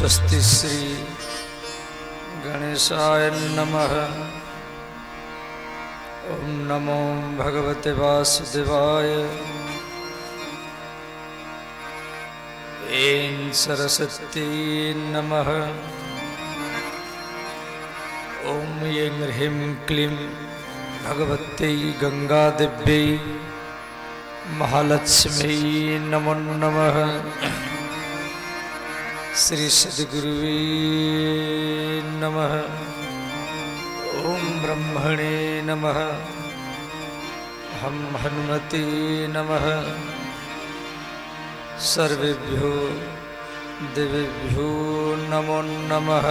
स्वस्ति श्री गणेशाय नमः। ओम नमो भगवते वासुदेवाय। ऐं सरस्वती नमः। ओम ऐं ह्रीं क्लीं भगवत्यै गंगादेव्यै महालक्ष्मी नमो नमः। श्री सद्गुरुवे नमः। ओम ब्रह्मणे नमः। हम हनुमते नमः। सर्वेभ्यो देवेभ्यो नमो नमः।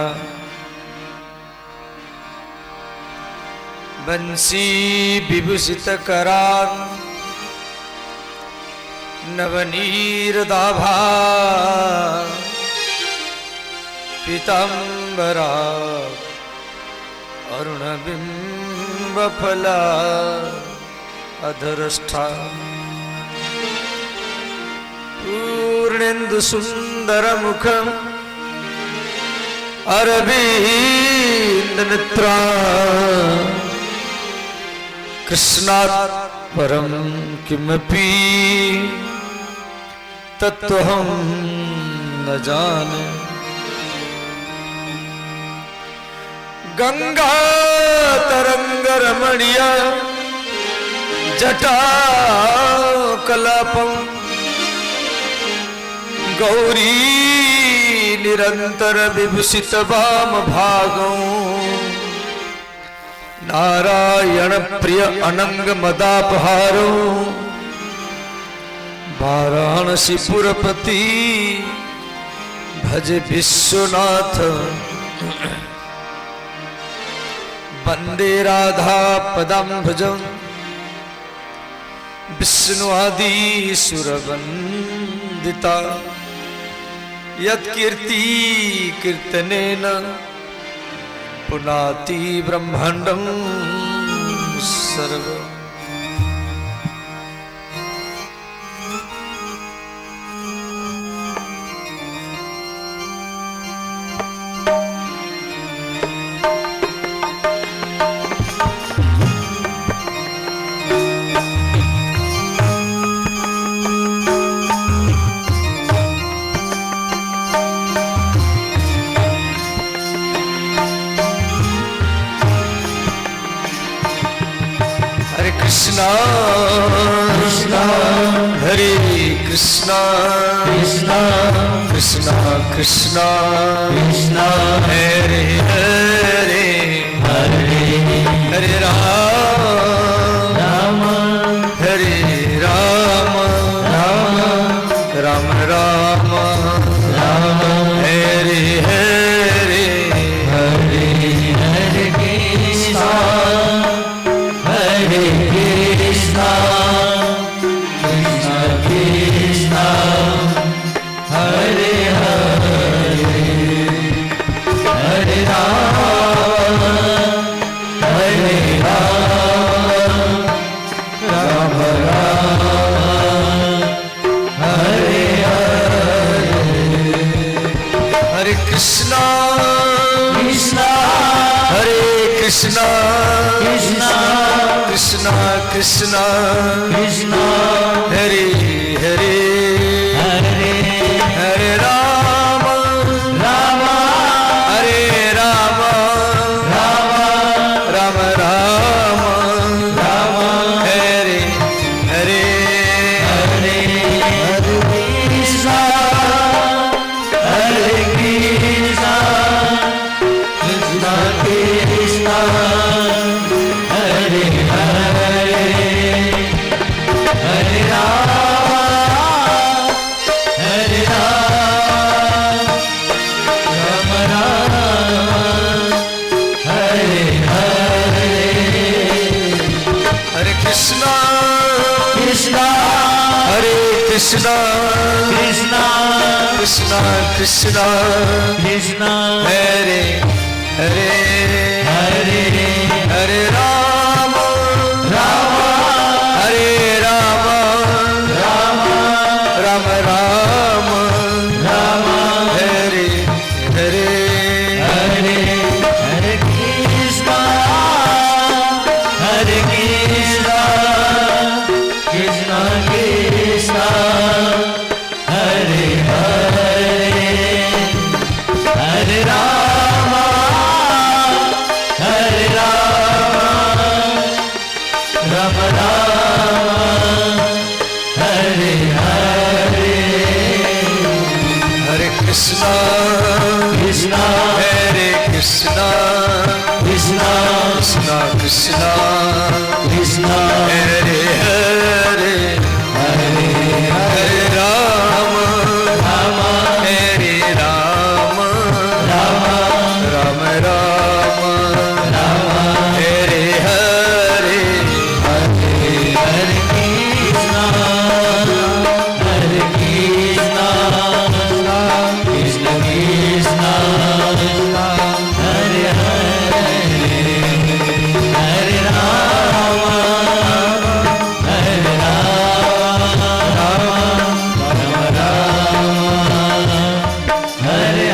बंसी विभूषित करान् नवनीरदाभा पीताम्बरा अरुणबिम्बफला अधरष्ठा पूर्णेन्दुसुन्दरमुखम् अरविन्दनेत्रा कृष्णात् परं किमपि तत्त्वहं न जाने। गंगा तरंगरमणीय जटा कलापं गौरी निरंतर विभूषित वाम भागं नारायण प्रिय अनंग मदापहारो वाराणसी पुरपति भज विश्वनाथ। वंदे राधा पदाम्भुजं विष्णु आदि सुरवंदिता। यत्कीर्ति कीर्तनेन पुनाति ब्रह्मांडं सर्वम्। कृष्णा कृष्णा हरे कृष्णा कृष्णा कृष्णा कृष्णा कृष्णा हरे हरे हरे हरे राम हरे राम राम राम राम राम हरे हरे हरे हरे कृष्णा हरे कृष्णा कृष्णा कृष्णा हरे हरे हरे राम राम राम हरे हरे हरे कृष्णा कृष्णा हरे कृष्णा कृष्णा कृष्णा कृष्णा कृष्णा हरे हरे हरे हरे राम राम हरे राम राम राम राम राम हरे हरे हरे हरे कृष्णा हरे कृष्णा कृष्णा कृष्णा हरे हरे हरे राम राम राम हरे हरे हरे कृष्णा कृष्णा हरे कृष्णा कृष्णा कृष्णा कृष्णा कृष्णा हरे हरे हरे हरे राम राम हरे राम राम राम राम राम हरे कृष्णा कृष्णा कृष्णा हरे हरे हरे हरे राम राम हरे राम राम राम राम राम हरे हरे हरे हरे कृष्णा कृष्ण कृष्ण हरे हरे हरे राम हरे राम राम राम हरे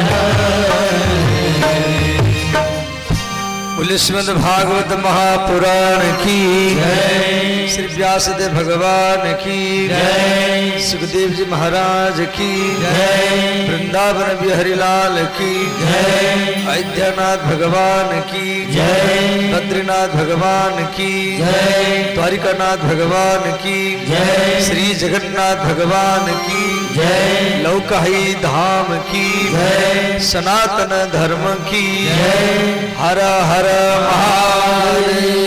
बोले श्रीमद् भागवत महापुराण की जय। श्री व्यासदेव भगवान की जय। सुखदेव जी महाराज की जय। वृंदावन बिहारी लाल की जय। अयोध्यानाथ भगवान की जय। बद्रीनाथ भगवान की जय। द्वारिकानाथ भगवान की जय। श्री जगन्नाथ भगवान की जय। लौकाही धाम की जय। सनातन धर्म की जय। हर हर महादेव।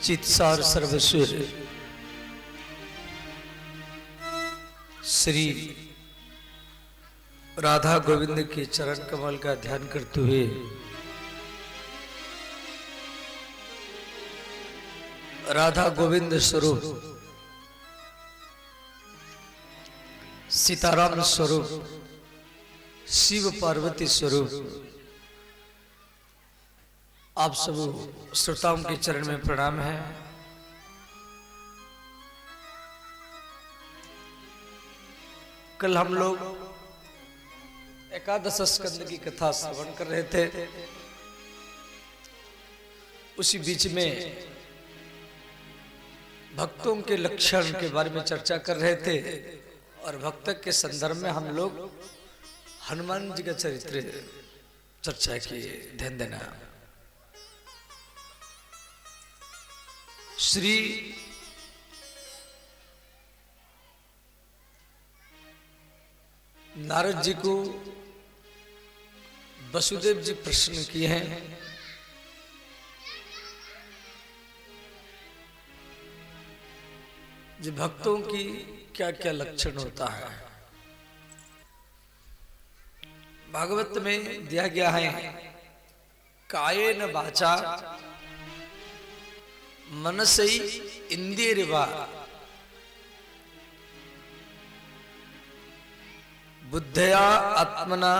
चित्सार सर्वस्व श्री राधा गोविंद के चरण कमल का ध्यान करते हुए राधा गोविंद स्वरूप सीताराम स्वरूप शिव पार्वती स्वरूप आप सब श्रोताओं के चरण में प्रणाम है। कल हम लोग एकादश स्कंद की कथा श्रवण कर रहे थे। उसी बीच में भक्तों के लक्षण के बारे में चर्चा कर रहे थे और भक्त के संदर्भ में हम लोग हनुमान जी का चरित्र चर्चा की। ध्यान देना। श्री नारद जी को वसुदेव जी प्रश्न किए हैं। जो भक्तों की क्या क्या लक्षण होता है। भागवत में दिया गया है कायेन वाचा मनसई इंद्रियर्वा बुद्धया आत्मना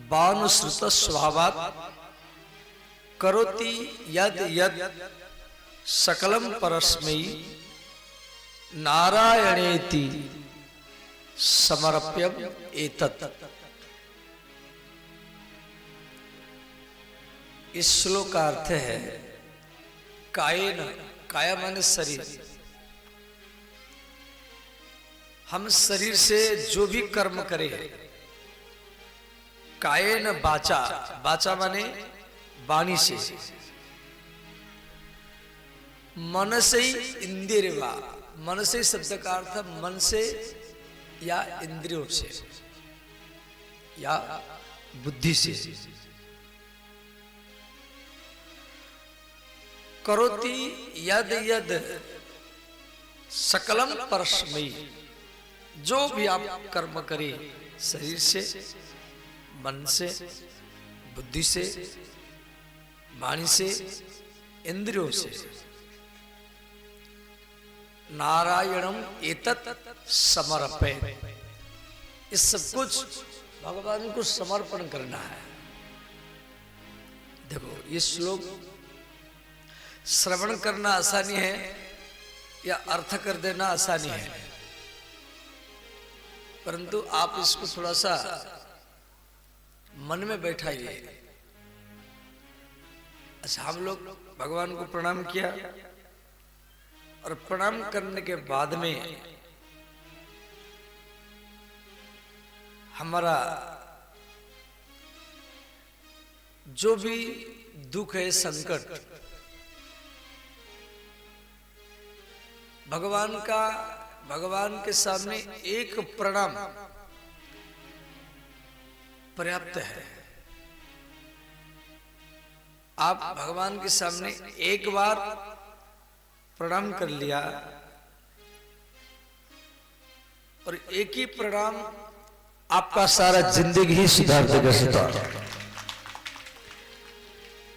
बानुश्रुत स्वभावात् करोति यद यद सकलम परस्मै नारायणेति समर्प्यम एतत्। इस श्लोक का अर्थ है कायेन, काया माने शरीर, हम शरीर से जो भी कर्म करें, कायेन वाचा, वाचा माने वाणी से, मन से ही इंद्रियवा, मन से शब्द का अर्थ मन से या इंद्रियों से या बुद्धि से, करोति यद यद सकलम परस्मै, जो भी आप कर्म करें शरीर से, मन से, बुद्धि से, वाणी से, इंद्रियों से, नारायणम एतत् समर्पय, इस सब कुछ भगवान को समर्पण करना है। देखो ये श्लोक श्रवण करना आसानी है या अर्थ कर देना आसानी है, परंतु आप इसको थोड़ा सा मन में बैठाइए। अच्छा, हम लोग भगवान को प्रणाम किया और प्रणाम करने के बाद में हमारा जो भी दुख है, संकट, भगवान के सामने एक प्रणाम पर्याप्त है। आप भगवान के सामने एक बार प्रणाम कर लिया और एक ही प्रणाम आपका सारा जिंदगी ही सुधार देगा, सुधार।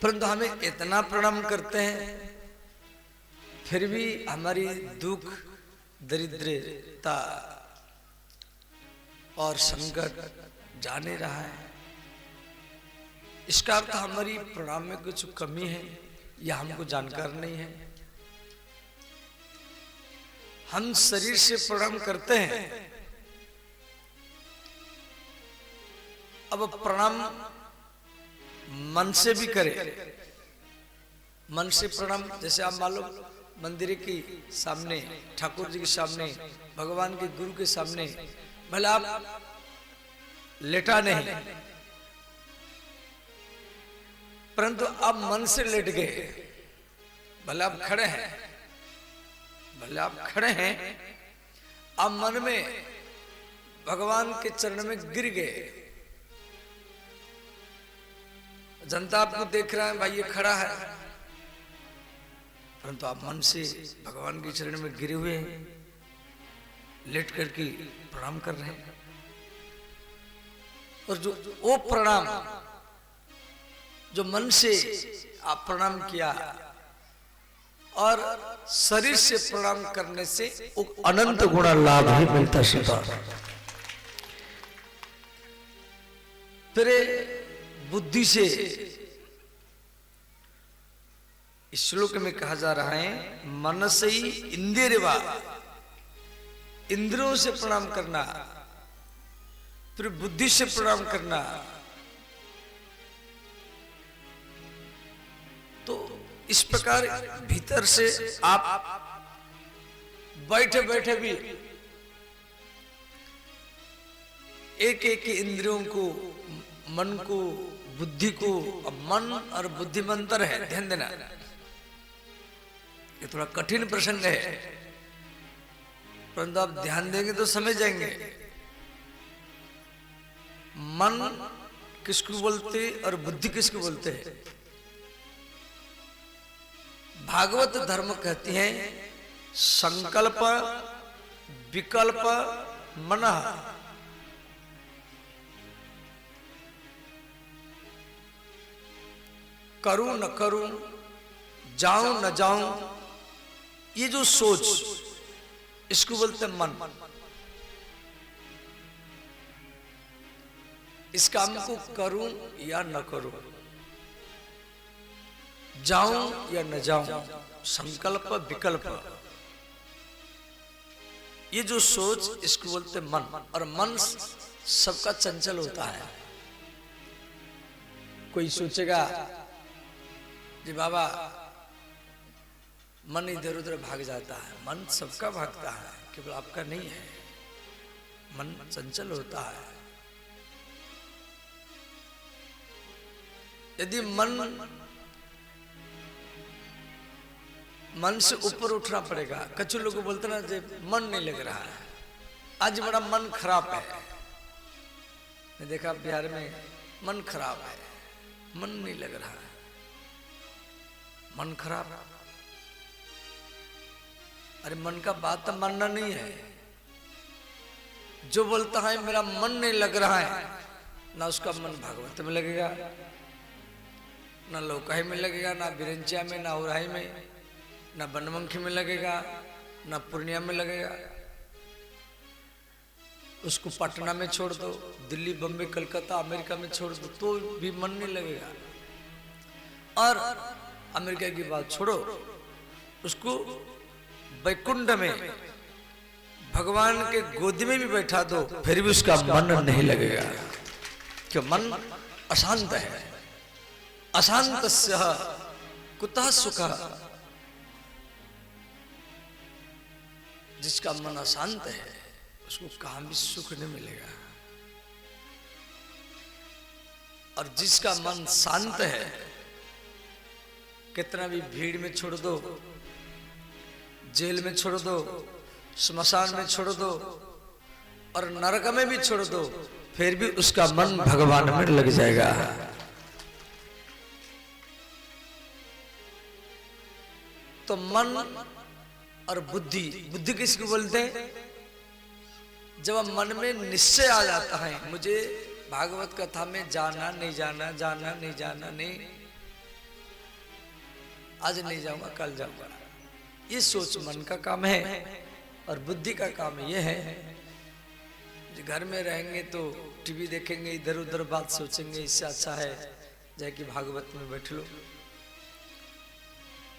परंतु हमें इतना प्रणाम करते हैं फिर भी हमारी दुख, दरिद्रता और संकट जा नहीं रहा है। इसका अर्थ हमारी प्रणाम में कुछ कमी है या हमको जानकार नहीं है। हम शरीर से प्रणाम करते हैं, अब प्रणाम मन से भी करें। मन से प्रणाम, जैसे आप मालूम मंदिर के सामने, ठाकुर जी के सामने, भगवान के गुरु के सामने, भले आप लेटा नहीं परंतु आप मन से लेट गए, भले आप खड़े हैं, भले आप खड़े हैं, आप मन में भगवान के चरण में गिर गए। जनता आपको देख रहा है, भाई ये खड़ा है, परंतु आप मन से भगवान के चरण में गिरे हुए हैं, लेट करके प्रणाम कर रहे हैं। और जो वो प्रणाम जो मन से आप प्रणाम किया और शरीर से प्रणाम करने से अनंत गुणा लाभ ही मिलता है। फिर बुद्धि से, इस श्लोक में कहा जा रहा है मन से ही इंद्रियवा, इंद्रियों से प्रणाम करना, फिर बुद्धि से प्रणाम करना। तो इस प्रकार भीतर से आप बैठे बैठे भी एक एक इंद्रियों को, मन को, बुद्धि को, अब मन और बुद्धि में अंतर है, ध्यान देना, ये थोड़ा कठिन प्रसंग है, परंतु आप ध्यान देंगे तो समझ जाएंगे। मन किसको बोलते और बुद्धि किसको बोलते हैं? भागवत धर्म कहती हैं संकल्प, विकल्प, मनः। करूं न करूं, जाऊं न जाऊं, ये जो सोच, इसको बोलते हैं मन। इस काम को करूं या न करूं, जाऊं या न जाऊं, संकल्प, विकल्प, ये जो सोच, इसको बोलते मन। और मन सबका चंचल होता है। कोई सोचेगा जी बाबा मन इधर उधर भाग जाता है। मन सबका भागता है, केवल आपका नहीं है। मन चंचल होता है। यदि मन से ऊपर उठना पड़ेगा। कच्छु लोग को बोलते ना, जे मन नहीं लग रहा है, आज बड़ा मन खराब है। मैं देखा बिहार में मन खराब है, मन नहीं लग रहा है, मन खराब। अरे मन का बात तो मानना नहीं है। जो बोलता है मेरा मन नहीं लग रहा है, ना उसका मन भागवत में लगेगा, ना लौकाई में लगेगा, ना बिरंचिया में, ना उराही में, ना बनमंखी में लगेगा, ना पूर्णिया में लगेगा। उसको पटना में छोड़ दो, दिल्ली, बम्बई, कलकत्ता, अमेरिका में छोड़ दो, तो भी मन नहीं लगेगा। और अमेरिका की बात छोड़ो, उसको वैकुंठ में भगवान के गोदी में भी बैठा दो, फिर भी उसका मन नहीं लगेगा। क्यों? मन अशांत है। अशांतस्य कुतः सुखः। जिसका मन अशांत है उसको कहां भी सुख नहीं मिलेगा। और जिसका मन शांत है, कितना भी भीड़ में छोड़ दो, जेल में छोड़ दो, श्मशान में छोड़ दो, और नरक में भी छोड़ दो, फिर भी उसका मन भगवान में लग जाएगा। तो मन और बुद्धि, बुद्धि किसको बोलते हैं? जब मन में निश्चय आ जाता है, मुझे भागवत कथा में जाना नहीं जाना, जाना नहीं जाना, नहीं, आज नहीं जाऊंगा, कल जाऊंगा, ये सोच मन का काम है। और बुद्धि का काम ये है, घर में रहेंगे तो टीवी देखेंगे, इधर उधर बात सोचेंगे, इससे अच्छा है जाए कि भागवत में बैठ लो,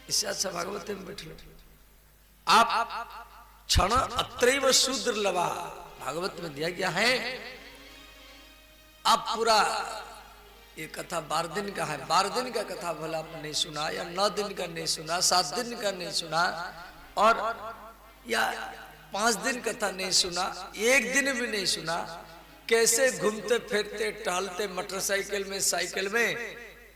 इससे अच्छा भागवत में बैठ लो। आप क्षण अत्रैव शूद्र लवा, भागवत में दिया गया है। आप पूरा ये कथा 12 दिन का है, 12 दिन का कथा भला आपने नहीं सुना, या 9 दिन का नहीं सुना, 7 दिन का नहीं सुना, और या 5 दिन कथा नहीं सुना, 1 दिन भी नहीं सुना, कैसे घूमते फिरते टहलते मोटरसाइकिल में, साइकिल में,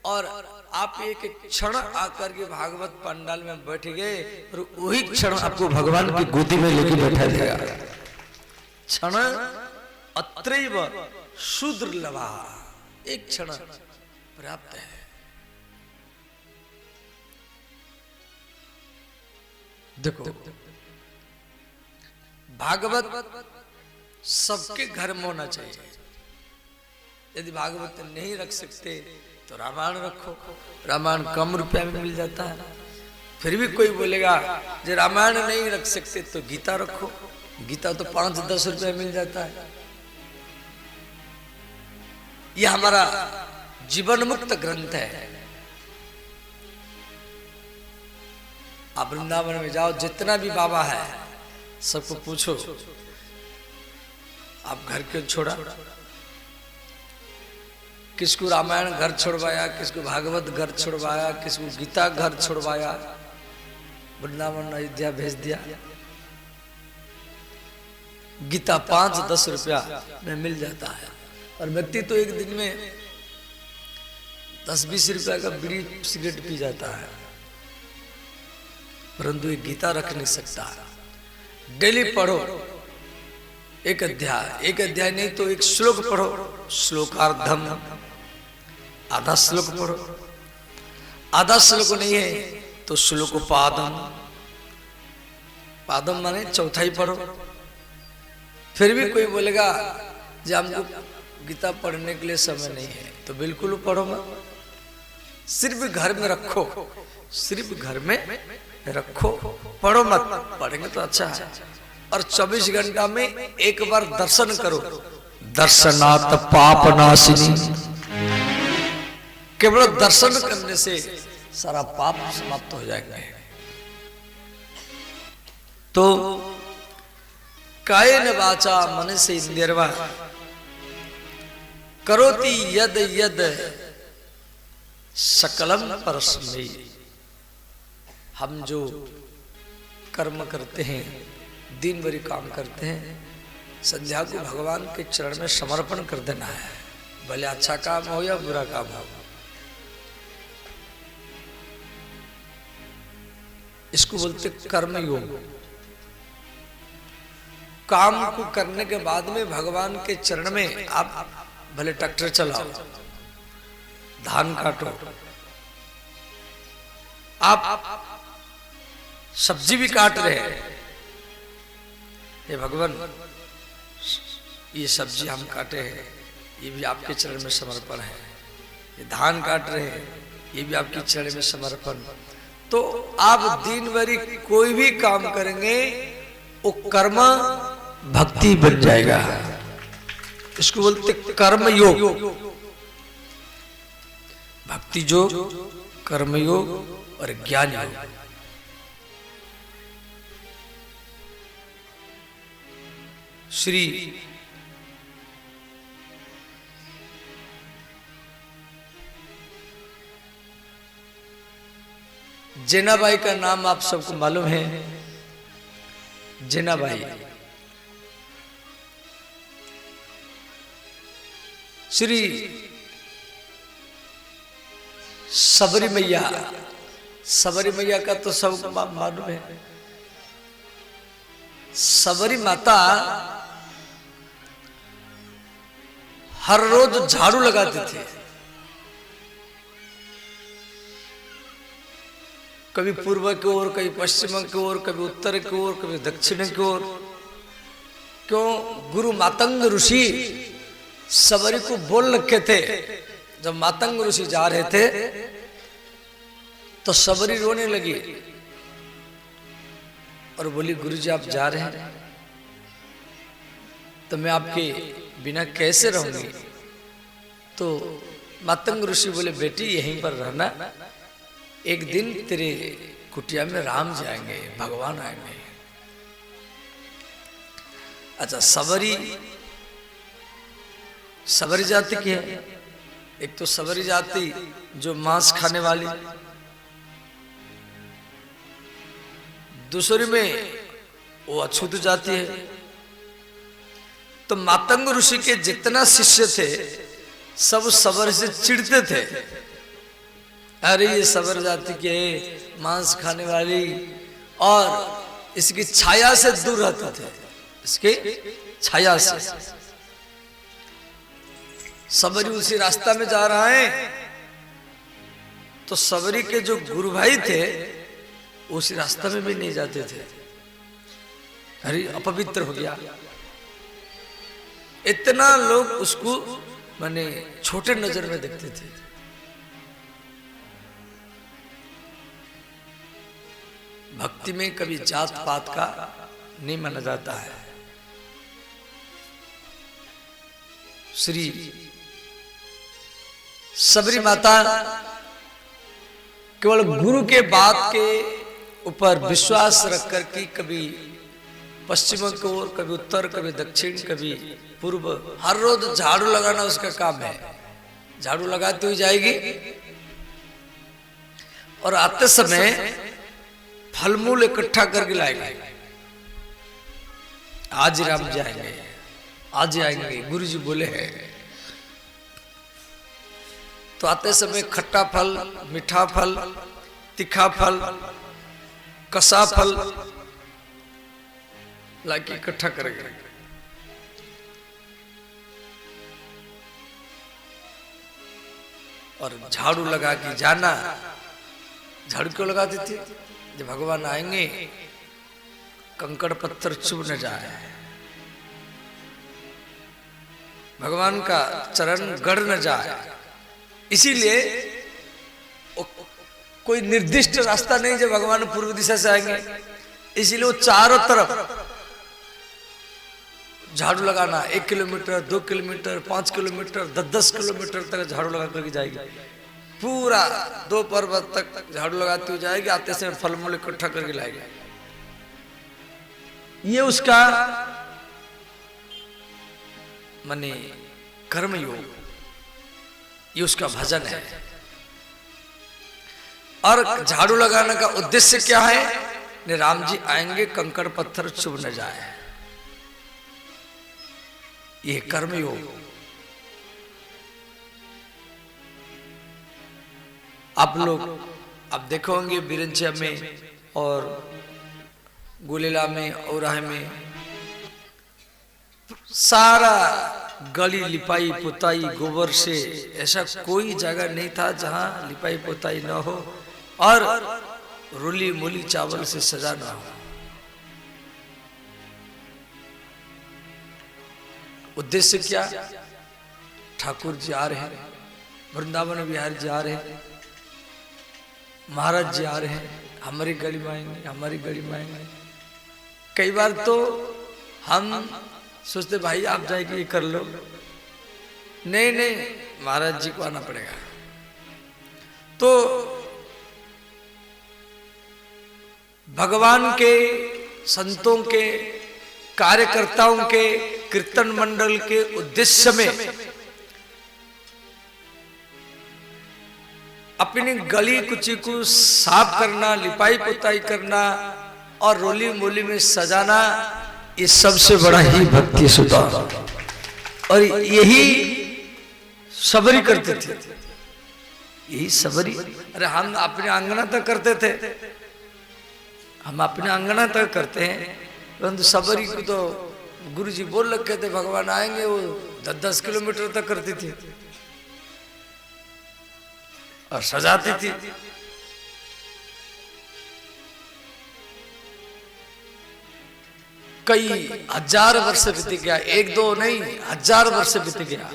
और आप एक क्षण आकर के भागवत पंडाल में बैठ गए, और वही क्षण आपको भगवान की गोदी में लेके बैठा जाएगा। क्षण अत्रैव शूद्र लवा, एक क्षण पर्याप्त है। देखो, भागवत सबके घर में होना चाहिए। यदि भागवत नहीं रख सकते तो रामायण रखो, रामायण कम रुपया में मिल जाता है। फिर भी कोई बोलेगा जो रामायण नहीं रख सकते तो गीता रखो, गीता तो 5-10 रुपये मिल जाता है। यह हमारा जीवन मुक्त ग्रंथ है। आप वृंदावन में जाओ, जितना भी बाबा है सबको पूछो, आप घर क्यों छोड़ा? किसको रामायण घर छोड़वाया, किसको भागवत घर छोड़वाया, किसको गीता घर छोड़वाया, वृंदावन अयोध्या भेज दिया। गीता 5-10 रुपया में मिल जाता है, और व्यक्ति तो एक दिन में 10-20 रुपया का बीड़ी सिगरेट पी जाता है, परंतु ये गीता रख नहीं सकता। डेली पढ़ो एक अध्याय नहीं तो एक श्लोक पढ़ो, श्लोकार्धम, आधा श्लोक पढ़ो, आधा श्लोक नहीं है तो श्लोकोपादम, पादम माने चौथाई पढ़ो। फिर भी कोई बोलेगा जब हमको गीता पढ़ने के लिए समय नहीं है, तो बिल्कुल पढ़ो मत, सिर्फ घर में रखो, सिर्फ घर में रखो, पढ़ो मत। पढ़ेंगे तो अच्छा है। और 24 घंटा में एक बार दर्शन करो, दर्शनात् पाप नाशिनी। केवल दर्शन करने से सारा पाप समाप्त हो जाएगा। तो कायेन वाचा मनसा इंद्रियर्वा करोति यद यद सकलम परस्मै। हम जो कर्म करते हैं, दिन भर काम करते हैं, संध्या को भगवान के चरण में समर्पण कर देना है, भले अच्छा काम हो या बुरा काम हो। इसको बोलते कर्म योग। काम को करने के बाद में भगवान के चरण में आप भले ट्रैक्टर चलाओ, धान काटो, आप सब्जी भी काट रहे हैं, हे भगवान ये सब्जी हम काटे हैं, ये भी आपके चरण में समर्पण है। ये धान काट रहे हैं, ये भी आपके चरण में समर्पण। तो आप दिन भरी कोई भी काम करेंगे वो कर्म भक्ति बन जाएगा। इसको बोलते कर्म योग। भक्ति योग, कर्म योग और ज्ञान योग। श्री जेनाबाई का नाम आप सबको मालूम है। जेनाबाई श्री सबरी मैया, सबरी मैया का तो सबको मालूम है। सबरी माता हर रोज झाड़ू लगाते थे, कभी पूर्व की ओर, कभी पश्चिम की ओर, कभी उत्तर की ओर, कभी दक्षिण की ओर। क्यों? गुरु मातंग ऋषि सबरी को बोल रखे थे। जब मातंग ऋषि जा रहे थे तो सबरी रोने लगी और बोली, गुरुजी आप जा रहे हैं तो मैं आपके बिना कैसे रहूंगी? तो मातंग ऋषि बोले, बेटी यहीं पर रहना, एक दिन तेरे कुटिया में राम जाएंगे, भगवान आएंगे। अच्छा, सबरी जाति की है। एक तो सबरी जाति जो मांस खाने वाली, दूसरी में वो अछूत जाति है। तो मातंग ऋषि के जितना शिष्य थे सब सबर से चिढ़ते थे, अरे ये सबर जाति के मांस खाने वाली, और इसकी छाया से दूर रहते थे, इसके छाया से। सबरी उसी रास्ता में जा रहा है तो सबरी के जो गुरु भाई थे उसी रास्ता में भी नहीं जाते थे। अरे अपवित्र हो गया। इतना लोग उसको माने छोटे नजर में देखते थे। भक्ति में कभी जात पात का नहीं माना जाता है। श्री सबरी माता केवल गुरु के बात के ऊपर विश्वास रख कर के कभी पश्चिम की ओर, कभी उत्तर, कभी दक्षिण, कभी पूर्व, हर रोज झाड़ू लगाना उसका काम है। झाड़ू लगाती हुई जाएगी और आते समय फल मूल इकट्ठा करके लाएंगे। आज राम जाएंगे, आज आएंगे, गुरुजी बोले हैं। तो आते समय खट्टा फल, मीठा फल, तीखा फल, कसा फल लाके इकट्ठा करेंगे। और झाड़ू लगा के जाना। झाड़ू क्यों लगाती थी? जब भगवान आएंगे कंकड़ पत्थर चुभ न जाए, भगवान का चरण गड़ न जाए, इसीलिए कोई निर्दिष्ट रास्ता नहीं जब भगवान पूर्व दिशा से आएंगे, इसीलिए वो चारों तरफ झाड़ू लगाना। 1 किलोमीटर, 2 किलोमीटर, 5 किलोमीटर, 10-10 किलोमीटर तक झाड़ू लगा करके जाएगी। पूरा 2 पर्वत तक झाड़ू लगाती हुई जाएगी। आते समय फल मूल इकट्ठा करके लाएगी। ये उसका माने कर्म योग, ये उसका भजन है। और झाड़ू लगाने का उद्देश्य क्या है? ने राम जी आएंगे, कंकड़ पत्थर चुभ न जाए। ये कर्मयोग। आप लोग अब देखोगे बिरंचिया में और गुलेला में औराहे में सारा गली लिपाई पुताई गोबर से, ऐसा कोई जगह नहीं था जहां लिपाई पुताई न हो और रोली मूली चावल से सजा न हो। उद्देश्य क्या? ठाकुर जी आ रहे हैं, वृंदावन विहार जी आ रहे हैं, महाराज जी आ रहे हैं, हमारी गली में आएंगे, हमारी गली में आएंगे। कई बार तो हम सोचते भाई आप जाएगी ये कर लो, नहीं नहीं महाराज जी को आना पड़ेगा। तो भगवान के, संतों के, कार्यकर्ताओं के, कीर्तन मंडल के उद्देश्य में अपनी गली कुची को साफ करना, लिपाई पुताई करना और रोली मोली में सजाना, ये सबसे बड़ा ही भक्ति सुधा। और यही सबरी करते थे, यही सबरी। अरे हम अपने आंगना तक करते थे, हम अपने आंगना तक करते हैं, परंतु सबरी को तो गुरुजी बोल रखे थे भगवान आएंगे, वो 10-10 किलोमीटर तक करती थी और सजाती थी। कई हजार वर्ष बीत गया, एक दो नहीं, 1000 वर्ष बीत गया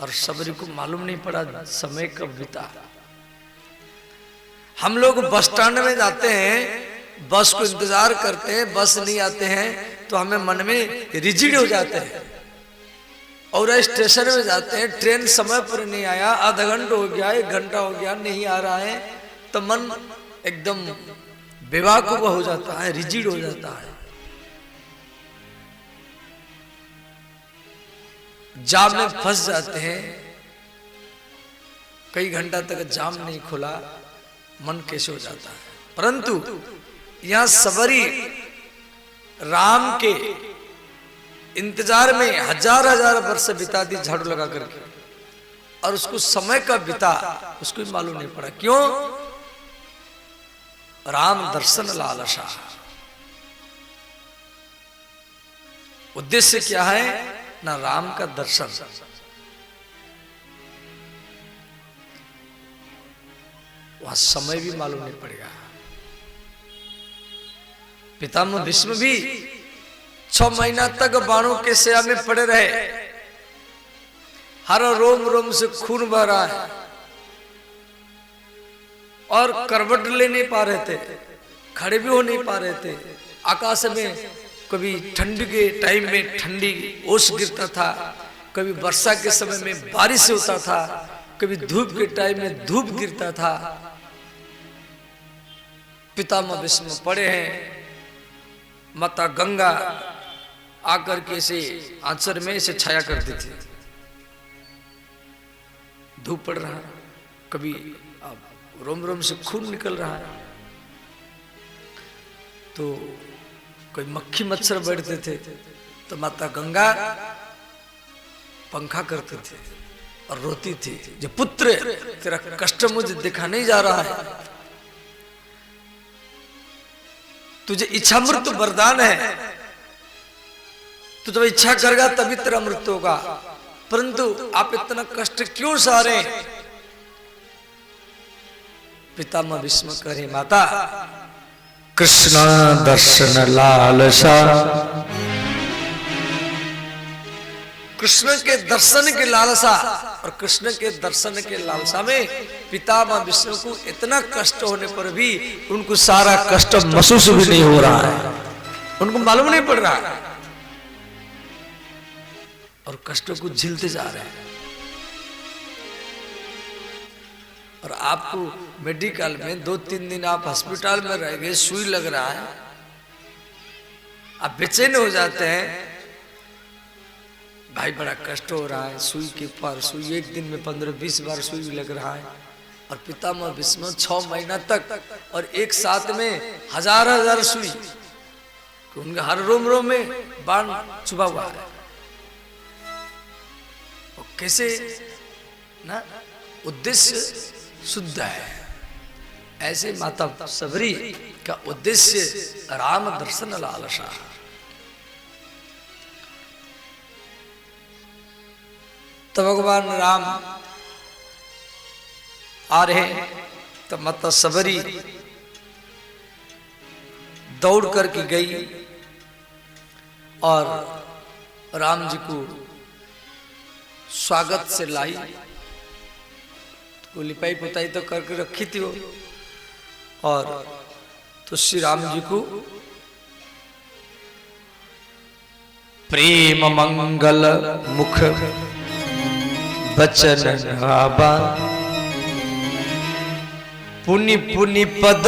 और सबरी को मालूम नहीं पड़ा समय कब बीता। हम लोग बस स्टैंड में जाते हैं, बस को इंतजार करते हैं, बस नहीं आते हैं तो हमें मन में रिजिड हो जाते हैं। और स्टेशन में जाते हैं, ट्रेन समय पर नहीं आया, आधा घंटा हो गया, 1 घंटा हो गया, नहीं आ रहा है, तो मन एकदम बेवाकूफ हो जाता है, रिजिड हो जाता है। जाम में फंस जाते हैं, कई घंटा तक जाम नहीं खुला, मन कैसे हो जाता है। परंतु यहां सबरी राम के इंतजार में हजार वर्ष बिता दी झाड़ू लगा करके, और उसको समय का बिता उसको भी मालूम नहीं पड़ा। क्यों? राम दर्शन लालसा। उद्देश्य क्या है? ना राम का दर्शन। वहां समय भी मालूम नहीं पड़ेगा। पितामह भीष्म भी 6 महीना तक बाणों के सेवा में पड़े रहे, हर रोम रोम से खून बह रहा है और करवट ले नहीं पा रहे थे, खड़े भी हो नहीं पा रहे थे। आकाश में कभी ठंडी के टाइम में ठंडी ओस गिरता था, कभी वर्षा के समय में बारिश होता था, कभी धूप के टाइम में धूप गिरता था। पितामह भीष्म पड़े हैं, माता गंगा आकर के से आंचर में से छाया करती थी। धूप पड़ रहा, कभी रोम रोम से खून निकल रहा है, तो कोई मक्खी मच्छर बैठते थे तो माता गंगा पंखा करते थे और रोती थी, जो पुत्र तेरा कष्ट मुझे दिखा नहीं जा रहा है, तुझे इच्छा मृत्यु वरदान है, तू जब इच्छा करेगा तभी तेरा मृत्यु होगा, परंतु आप इतना कष्ट क्यों सह रहे हैं? पितामह भीष्म करे, माता कृष्ण दर्शन लालसा। कृष्ण के दर्शन के लालसा, और कृष्ण के दर्शन के लालसा में पितामह भीष्म को इतना कष्ट होने पर भी उनको सारा कष्ट महसूस भी नहीं हो रहा है, उनको मालूम नहीं पड़ रहा है और कष्टों को झेलते जा रहे हैं। और आपको मेडिकल में 2-3 दिन आप हॉस्पिटल में रह गए, सुई लग रहा है, आप बेचैन हो जाते हैं, भाई बड़ा कष्ट हो रहा है, सुई के पर सुई, एक दिन में 15-20 बार सुई लग रहा है, और पितामह भीष्म 6 महीना तक और एक साथ में हजार सुई, उनके हर रोम रोम में बाण चुभा हुआ है। और कैसे ना उद्देश्य शुद्ध है। ऐसे माता सबरी का उद्देश्य राम दर्शन लालसा। तो भगवान राम आ रहे, तो माता सबरी दौड़ करके गई और राम जी को स्वागत से लाई। तो लिपाई पुताई तो करके रखी थी वो, और तो श्री राम जी को प्रेम मंगल मुख बचन आबा, पुनि पुनि पद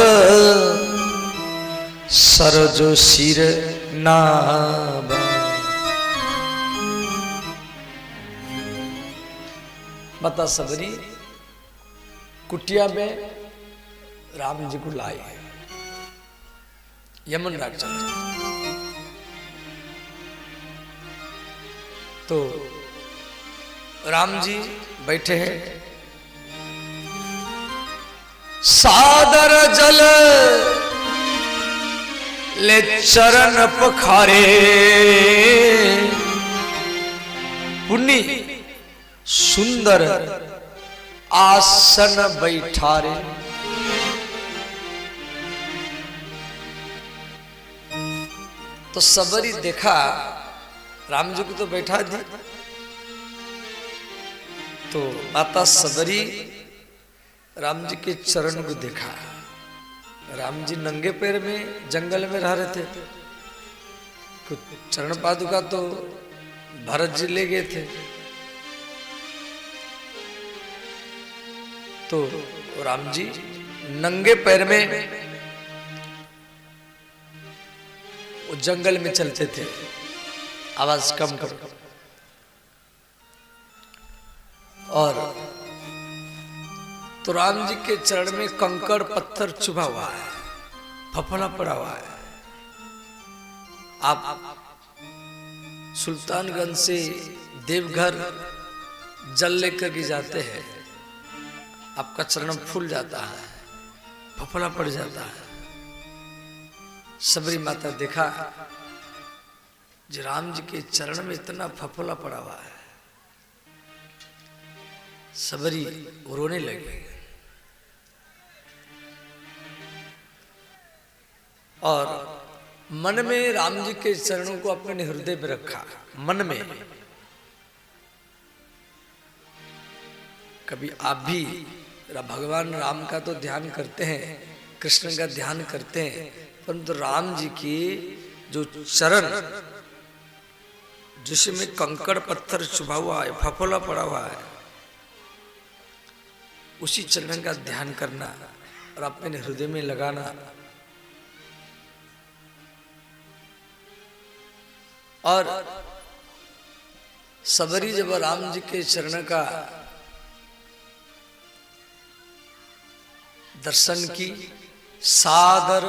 सरजो सिर नाबा। माता सबरी कुटिया में राम जी को लाए, यमन राक्षस। तो राम जी बैठे हैं, सादर जल ले चरण पखारे, पुनि सुंदर आसन बैठारे। तो सबरी देखा राम जी को तो बैठा दी, तो माता सबरी राम जी के चरण को देखा। राम जी नंगे पैर में जंगल में रह रहे थे, कुछ चरण पादुका तो भरत जी ले गए थे। तो राम जी नंगे पैर में वो जंगल में चलते थे, आवाज कम करो। और तो राम जी के चरण में कंकड़ पत्थर चुभा हुआ है, फफला पड़ा हुआ है। आप सुल्तानगंज से देवघर जल लेकर के जाते हैं, आपका चरण फूल जाता है, फफला पड़ जाता है। सबरी माता देखा जी राम जी के चरण में इतना फफला पड़ा हुआ है, सबरी रोने लगे। और मन में राम जी के चरणों को अपने हृदय में रखा, मन में। कभी आप भी भगवान राम का तो ध्यान करते हैं, कृष्ण का ध्यान करते हैं, परंतु राम जी की जो चरण जिसमें कंकड़ पत्थर चुभा हुआ है, फफोला पड़ा हुआ है, उसी चरण का ध्यान करना और अपने हृदय में लगाना। और सबरी जब राम जी के चरण का दर्शन की, सादर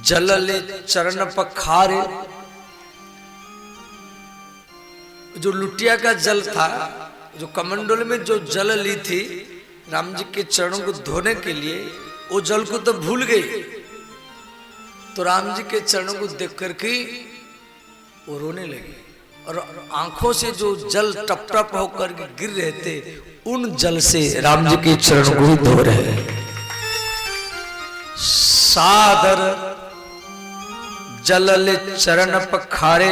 जल ले चरण पखारे, जो लुटिया का जल था, जो कमंडल में जो जल ली थी राम जी के चरणों को धोने के लिए, वो जल को तो भूल गई। तो राम जी के चरणों को देख करके वो रोने लगे, और आंखों से जो जल टप टप होकर गिर रहे थे, उन जल से राम जी के चरणों को धो रहे हैं। सादर जल ले चरण पखारे,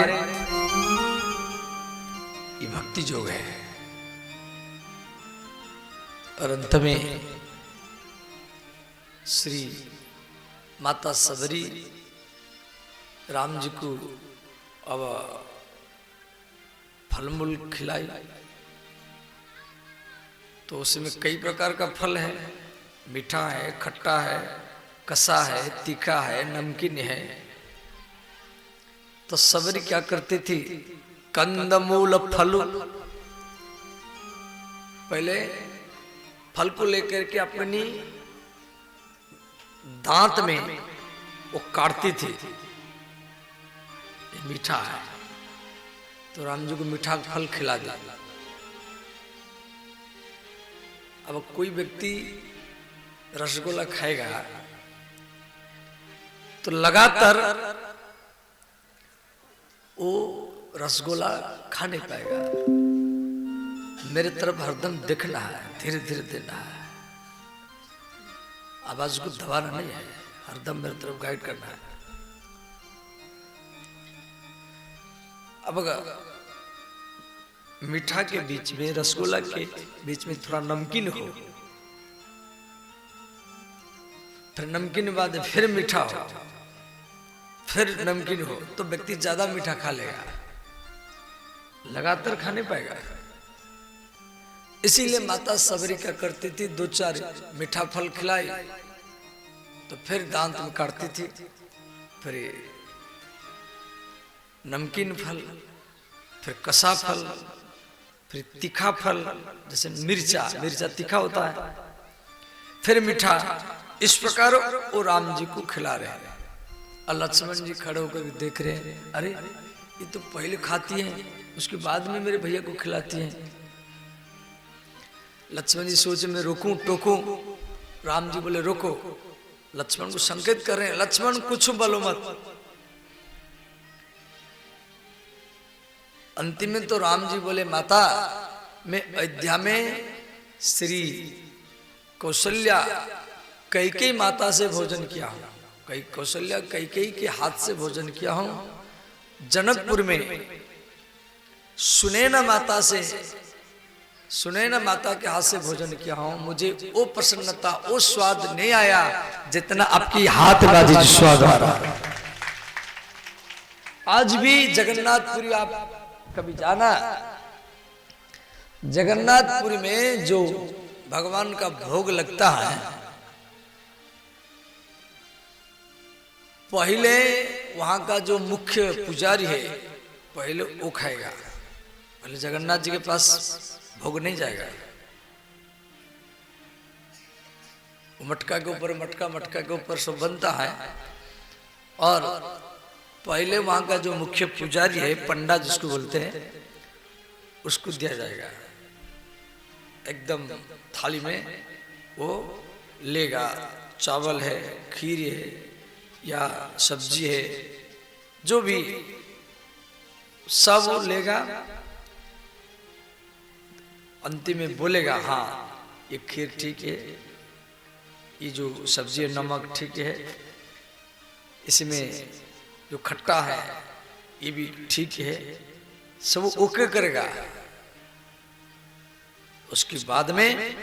ये भक्ति योग है। और अंत में श्री माता सबरी राम जी को अब फल मूल खिलाई। तो उसमें कई प्रकार का फल है, मीठा है, खट्टा है, कसा है, तीखा है, नमकीन है। तो सबरी क्या करती थी, कंदमूल फल, पहले फल को लेकर के अपनी दांत में वो काटती थी, ये मीठा है, तो राम जी को मीठा फल खिला दिया। अब कोई व्यक्ति रसगुल्ला खाएगा तो लगातार वो रसगुल्ला खा नहीं पाएगा। मेरे तरफ हरदम देखना है, धीरे धीरे देना है, आवाज को दबाना नहीं है, हरदम मेरे तरफ गाइड करना है। अब अगर मीठा के बीच में, रसगुल्ला के बीच में थोड़ा नमकीन हो, फिर नमकीन बाद फिर मीठा हो, फिर नमकीन हो, तो व्यक्ति ज्यादा मीठा खा लेगा, लगातार खा नहीं पाएगा। इसीलिए माता सबरी क्या करती थी, 2-4 मीठा फल खिलाई तो फिर दांत में काटती थी, फिर नमकीन फल, फिर कसा फल, फिर तीखा फल, जैसे मिर्चा तीखा होता है, फिर मीठा। इस प्रकार वो राम जी को खिला रहे हैं। और लक्ष्मण जी खड़े होकर देख रहे हैं, अरे ये तो पहले खाती है, उसके बाद में मेरे भैया को खिलाती है। लक्ष्मण जी सोचे मैं रोकूं टोकूं, राम जी बोले रोको। लक्ष्मण को संकेत कर रहे हैं, लक्ष्मण कुछ बोलो मत। अंतिम में तो राम जी बोले, माता मैं अयोध्या में श्री कौशल्या कैकेयी माता से भोजन किया हूं, कौशल्या कैकेयी के हाथ से भोजन किया हूं। जनकपुर में सुनैना माता के हाथ से भोजन किया हूं। मुझे वो प्रसन्नता, वो स्वाद नहीं आया जितना आपकी हाथ का स्वाद आ रहा है। आज भी जगन्नाथपुरी आप कभी जाना, जगन्नाथपुरी में जो भगवान का भोग लगता है, पहले वहां का जो मुख्य पुजारी है पहले वो खाएगा, पहले जगन्नाथ जी के पास भोग नहीं जाएगा। मटका के ऊपर मटका के ऊपर सब बनता है, और पहले वहां का जो मुख्य पुजारी है, पंडा जिसको बोलते हैं, उसको दिया जाएगा। एकदम थाली में वो लेगा, चावल है, खीर है या सब्जी है, जो भी सब वो लेगा। अंतिम में बोलेगा, हाँ ये खीर ठीक है, ये जो सब्जी है नमक ठीक है, इसमें जो खट्टा है ये भी ठीक है, सब ओके करेगा। उसके बाद में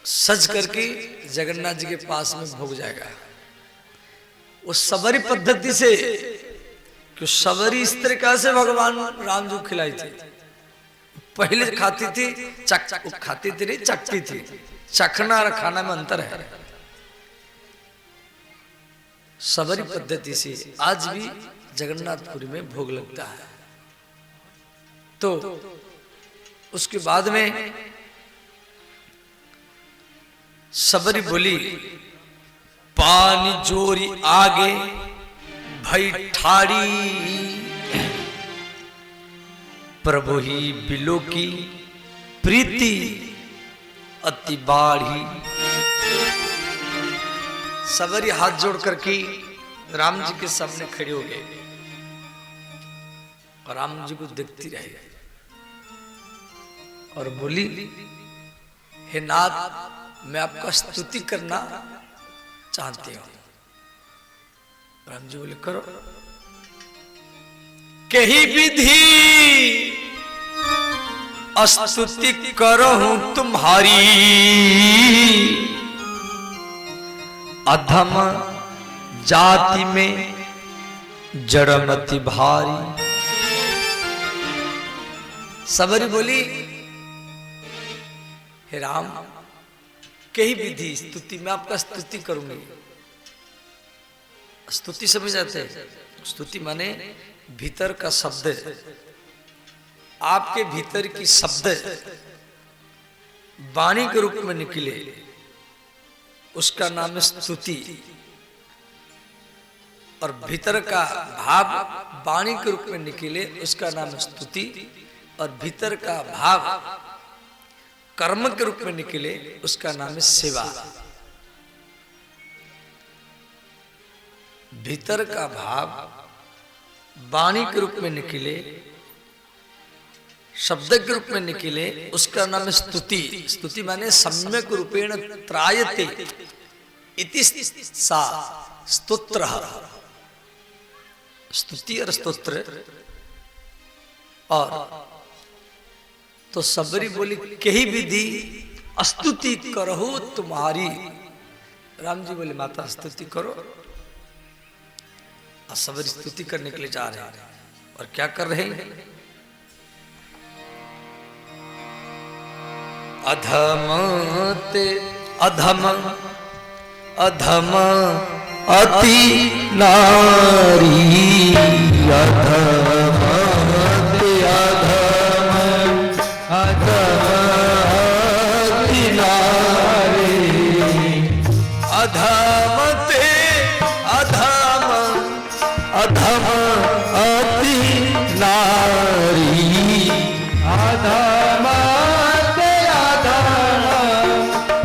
सज करके जगन्नाथ जी के पास में भोग जाएगा। वो सबरी पद्धति से, क्यों सबरी इस तरीका से भगवान राम जी को खिलाई थी। पहले खाती थी, खाती थी नहीं, चखती थी। चखना और खाना में अंतर है। सबरी पद्धति से आज भी जगन्नाथपुरी में भोग लगता है। तो उसके बाद में सबरी बोली, पानी जोरी आगे भई ठाड़ी, प्रभु ही बिलो की प्रीति अति बाढ़ी। सबरी हाथ जोड़ करके राम जी के सामने खड़े हो गए और राम जी को देखती रही और बोली, हे नाथ, मैं आपका स्तुति करना चाहती हूं। राम जी बोले, करो। कही विधि स्तुति करहूं तुम्हारी, अधम जाति में जड़मति भारी। सबरी बोली, हे राम, कही विधि स्तुति, मैं आपका स्तुति करूंगी। स्तुति समझ जाते हैं? स्तुति माने भीतर का शब्द, आपके भीतर की शब्द वाणी के रूप में निकले उसका नाम है स्तुति, और भीतर का भाव वाणी के रूप में निकले उसका नाम है स्तुति, और भीतर का भाव कर्म के रूप में निकले उसका नाम है सेवा। भीतर का भाव वाणी के रूप में निकले, शब्द के रूप में निकले उसका नाम है स्तुति। स्तुति माने सम्यक रूपेण त्रायते इति सा स्तोत्र। स्तुति और स्तोत्र। और तो सबरी बोली कही विधि स्तुति करो तुम्हारी। राम जी बोले माता स्तुति करो, और सबरी स्तुति करने के लिए जा रहे हैं। और क्या कर रहे हैं? अधम ते अधम अधम अति नारी, अधम ते अधम अधम अति नारी, अधम ते अधम अधम अति नारी, अधम ते अधम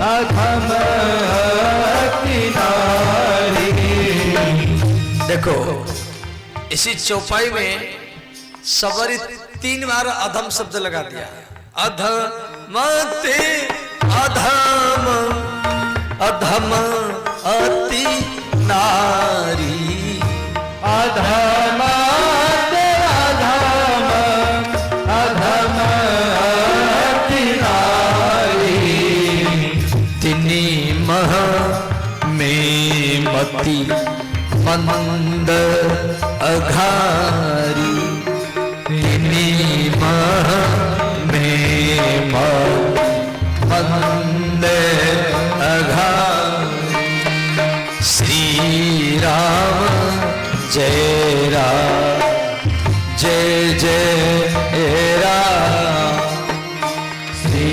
अधम अति नारी। देखो इसी चौपाई में सबरी 3 बार अधम शब्द लगा दिया। अधम ते अधम अधम अति नारी, अधम ते अधम अधम अति नारी, तिनी मह में मति मंद अघारी, तिनी मह में मंद अघारी। श्री राम जय राम जय जय राम, श्री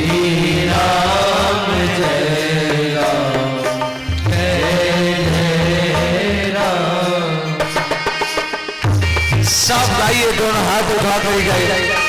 राम जय राम जय जय राम। सब गाइए, दोनों हाथ उठा कर गाइए।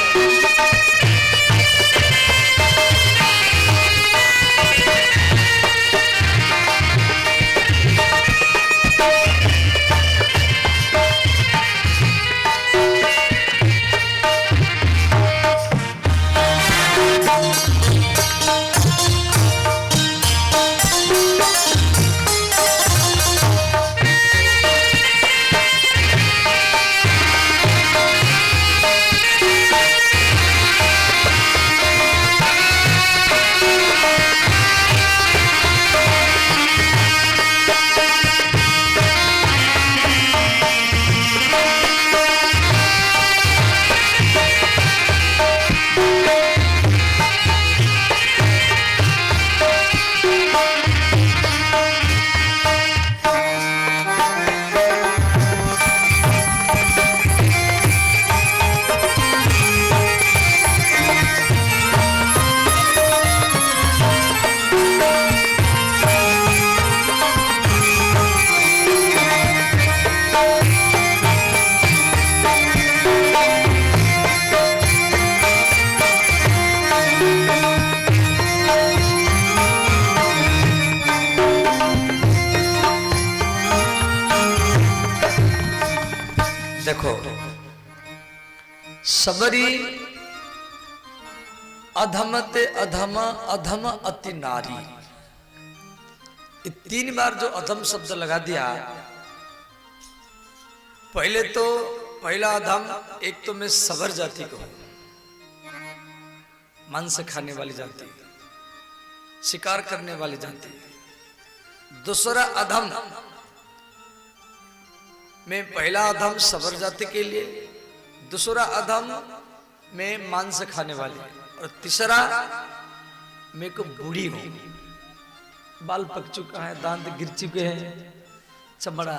देखो सबरी अधम ते अधम अधम अति नारी, 3 बार जो अधम शब्द लगा दिया। पहले तो पहला अधम, एक तो मैं सबर जाति को, मांस खाने वाली जाति, शिकार करने वाली जाति। दूसरा अधम में पहला अधम सबर जाति के लिए, दूसरा अधम में मांस खाने वाले, और तीसरा मैं को बूढ़ी हूं, बाल पक चुका है, दांत गिर चुके हैं, चमड़ा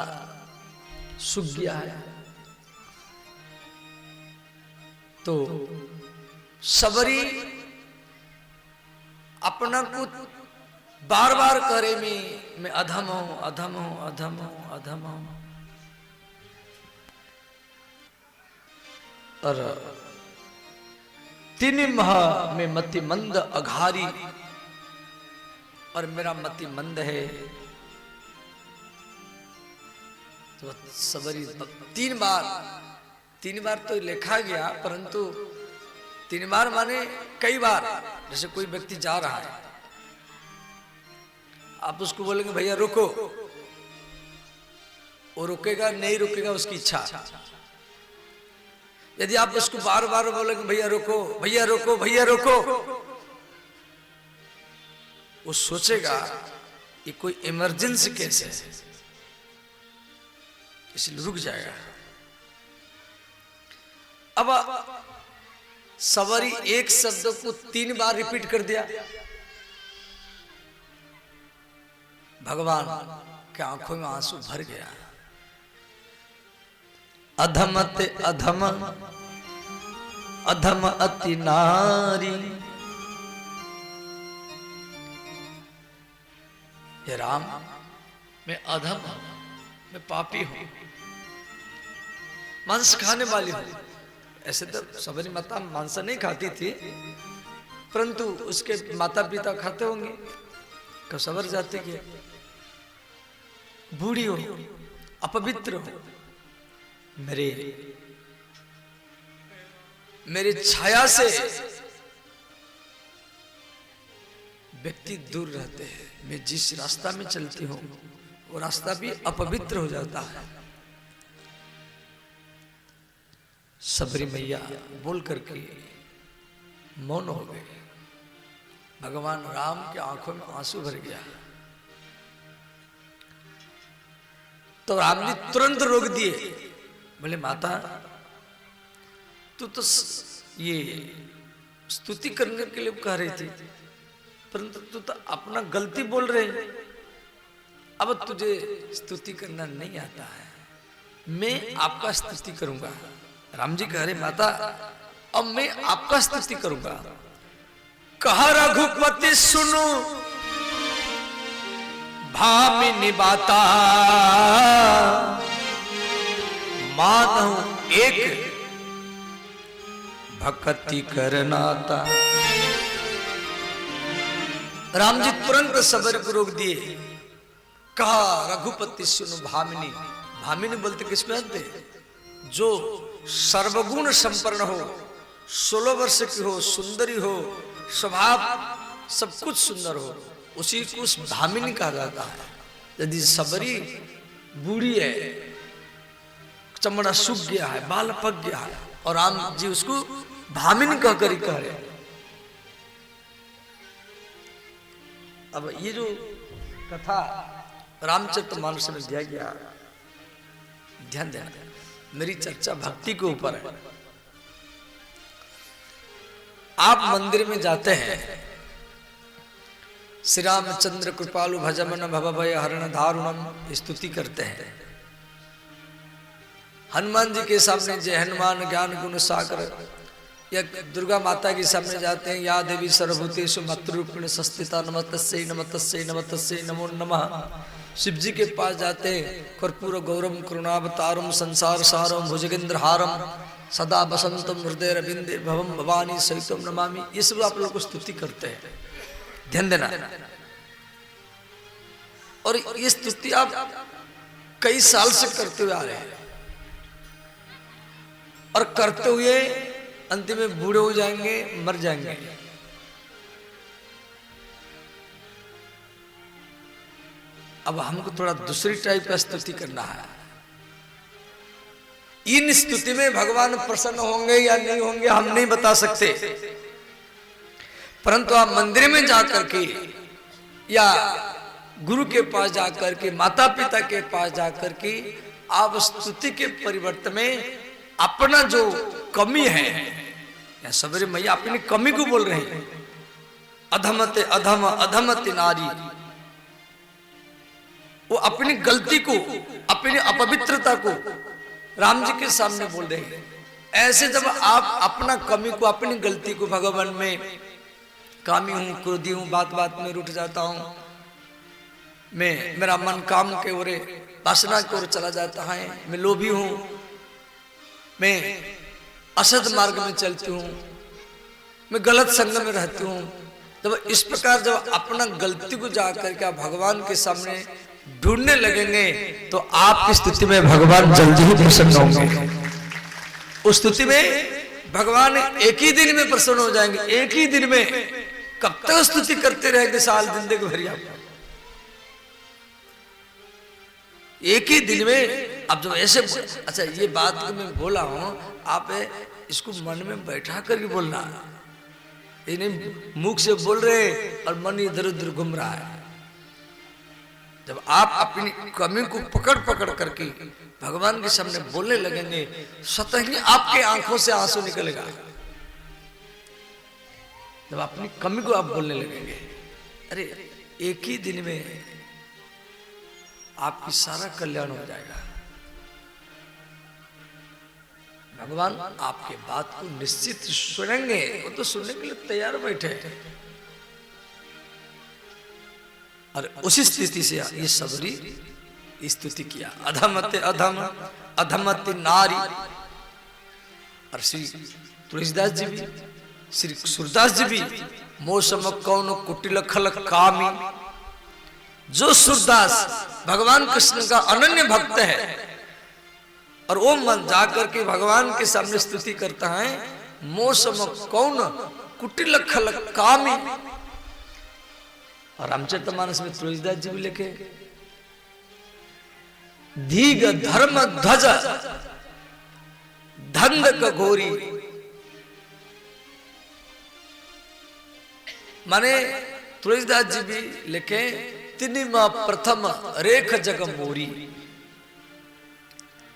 सूख गया है। तो सबरी अपना को बार बार करे मैं अधम हूं, अधम हूं, अधम हूं, अधम हूं। और 3 माह में मति मंद अघारी, और मेरा मति मंद है। तो सबरी 3 बार तो लिखा गया, परंतु 3 बार माने कई बार। जैसे कोई व्यक्ति जा रहा है, आप उसको बोलेंगे भैया रुको, वो रुकेगा नहीं रुकेगा उसकी इच्छा। यदि आप उसको बार बार बोलेंगे भैया रुको, भैया रुको, भैया रुको, वो सोचेगा ये कोई इमरजेंसी केस है, इसलिए रुक जाएगा। अब सवारी एक शब्द को 3 बार रिपीट कर दिया, भगवान के आंखों में आंसू भर गया। अधमत अधम अधम अति नारी, हे राम मैं अधम हूं, मैं पापी हूं, मांस खाने वाली हूं। ऐसे तो सबरी माता मांस नहीं खाती थी, परंतु उसके माता पिता खाते होंगे, कब सबर जाते कि बूढ़ी हो, अपवित्र हो, मेरे छाया से व्यक्ति दूर रहते हैं। मैं जिस रास्ता में चलती हूं वो रास्ता भी अपवित्र हो जाता है। सबरी मैया बोल करके मौन हो गए। भगवान राम के आंखों में आंसू भर गया। तो राम जी तुरंत रोक दिए, बोले माता तू तो ये स्तुति करने के लिए कह रही थी, परंतु तू तो अपना गलती बोल रहे, अब तुझे स्तुति करना नहीं आता है, मैं आपका स्तुति करूंगा। राम जी कह रहे माता अब मैं आपका स्तुति करूंगा। कहा रघुपति सुनो भामिनी बाता, मानहु एक भक्ति करनाता। राम जी तुरंत सबर को रोक दिए। कहा रघुपति सुनो भामिनी, भामिनी बोलते किसको जानते? जो सर्वगुण संपन्न हो, 16 वर्ष की हो, सुंदरी हो, स्वभाव सब कुछ सुंदर हो, उसी को उस भामिनी कहा जाता है। यदि सबरी बूढ़ी है, चमड़ा सूख गया है, बाल पक गया है, और राम जी उसको भामिनी कहकर ही कह रहे। अब ये जो कथा रामचरितमानस में दिया गया, ध्यान देना, मेरी चर्चा भक्ति के ऊपर है। आप मंदिर में जाते हैं, श्री रामचंद्र कृपालु भजमन भवभय हरण धारुणम स्तुति करते हैं। हनुमान जी के सामने जय हनुमान ज्ञान गुण सागर, या दुर्गा माता के सामने जाते हैं, या देवी सर्वभूतेषु मातृरूपिणी संस्थिता नमस्तस्यै नमस्तस्यै नमस्तस्यै नमो नमः। शिव जी के पास जाते हैं, कर्पूर गौरम करुणावतारम संसार सारम भुजगेंद्र हारम सदा बसंतम हृदय रविंदे भवम भवानी सहितम नमामि। ये सब आप लोग को स्तुति करते हैं, ध्यान देना। और ये स्तुति आप कई साल से करते हुए आ रहे हैं, और करते हुए अंतिम में बूढ़े हो जाएंगे, मर जाएंगे। अब हमको थोड़ा दूसरी टाइप का स्तुति करना है। इन स्तुति में भगवान प्रसन्न होंगे या नहीं होंगे हम नहीं बता सकते, परंतु आप मंदिर में जाकर के या गुरु के पास जाकर के, माता पिता के पास जाकर के, आप स्तुति के परिवर्तन में अपना जो कमी है, या सबरी मैया अपनी कमी को बोल रहे हैं, अधमते अधम अधमते नारी, वो अपनी गलती को, अपनी अपवित्रता को राम जी के सामने बोल रहे हैं। ऐसे जब आप अपना कमी को, अपनी गलती को भगवान में कामी हूं, क्रोधी हूं, बात बात में रूठ जाता हूं, मैं मेरा मन काम के ओर वासना की ओर चला जाता है, मैं लोभी हूं, मैं असद मार्ग में चलती हूं, मैं गलत संग में रहती हूं। जब इस प्रकार जब अपना गलती को जाकर के आप भगवान के सामने ढूंढने लगेंगे तो आपकी स्थिति में भगवान जल्दी ही प्रसन्न होंगे। उस स्थिति में भगवान एक ही दिन में प्रसन्न हो जाएंगे। एक ही दिन में कब तक स्तुति करते रहेंगे? साल जिंदगी भरी। आप एक ही दिन में अब जब ऐसे, अच्छा ये बात को मैं बोला हूं, आप इसको मन में बैठा करके बोलना, ये नहीं मुख से बोल रहे और मन इधर उधर घूम रहा है। जब आप अपनी कमी को पकड़ पकड़ करके भगवान के सामने बोलने लगेंगे, स्वतः ही आपके आंखों से आंसू निकलेगा। जब अपनी कमी को आप बोलने लगेंगे, अरे एक ही दिन में आपकी सारा कल्याण हो जाएगा। भगवान आपके बात को निश्चित सुनेंगे, वो तो सुनने के लिए तैयार बैठे हैं। और उसी स्थिति से ये सबरी स्तुति किया, अधमते अधम अधमते नारी। और श्री तुलसीदास जी भी, श्री सूरदास जी भी, मौसम कौन कुटिल खल कामी। जो सूरदास भगवान कृष्ण का अनन्य भक्त है और वो मन जाकर के भगवान के सामने स्तुति करता है, मौसम कौन कुटिल खल कामी। और रामचरितमानस में तुलसीदास जी भी लिखे, दीग धर्म ध्वज धंध घोरी। माने तुलसीदास जी भी लिखे, तिनिमा प्रथम रेख जग मोरी।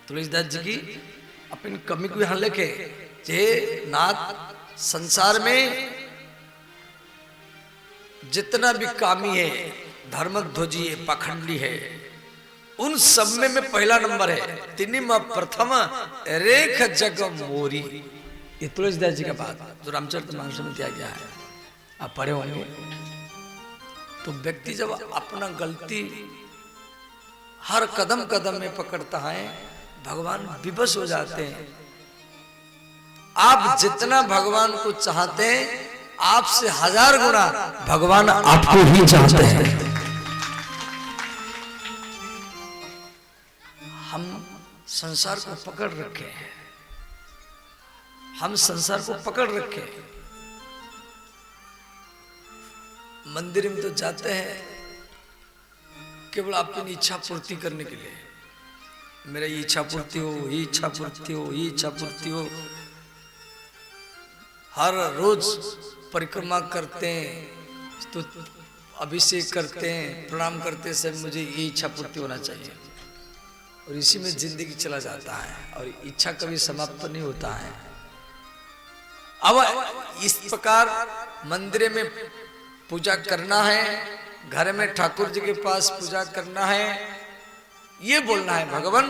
तुलसीदास जी की अपनी कमी को यहां लिखे, जे नाथ संसार में जितना भी कामी है, धर्मध्वजी है, पाखंडी है, उन सब में मैं पहला नंबर है। तिनिमा प्रथम रेख जग मोरी। ये तुलसीदास जी का बात जो रामचरितमानस में दिया गया है, आप पढ़े होंगे। तो व्यक्ति जब अपना गलती हर कदम कदम में पकड़ता है, भगवान विवश हो जाते हैं। आप जितना भगवान को चाहते हैं, आपसे 1000 गुना भगवान आपको ही चाहते हैं। हम संसार को पकड़ रखे हैं, हम संसार को पकड़ रखे हैं। मंदिर में तो जाते हैं केवल अपनी इच्छा पूर्ति करने के लिए, मेरा ये इच्छा पूर्ति हो, ये इच्छा पूर्ति हो, ये इच्छा पूर्ति हो। हर रोज परिक्रमा करते हैं, तो अभिषेक करते हैं, प्रणाम करते हैं, मुझे ये इच्छा पूर्ति होना चाहिए। और इसी में जिंदगी चला जाता है और इच्छा कभी समाप्त नहीं होता है। अब इस प्रकार मंदिर में पूजा करना है, घर में ठाकुर जी के पास पूजा करना है, ये बोलना है भगवान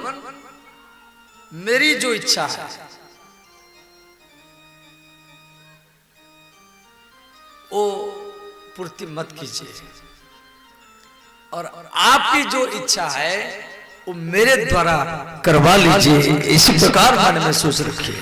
मेरी जो इच्छा है वो पूर्ति मत कीजिए, और आपकी जो इच्छा है वो मेरे द्वारा करवा लीजिए। इसी प्रकार मन में सोच रखिए।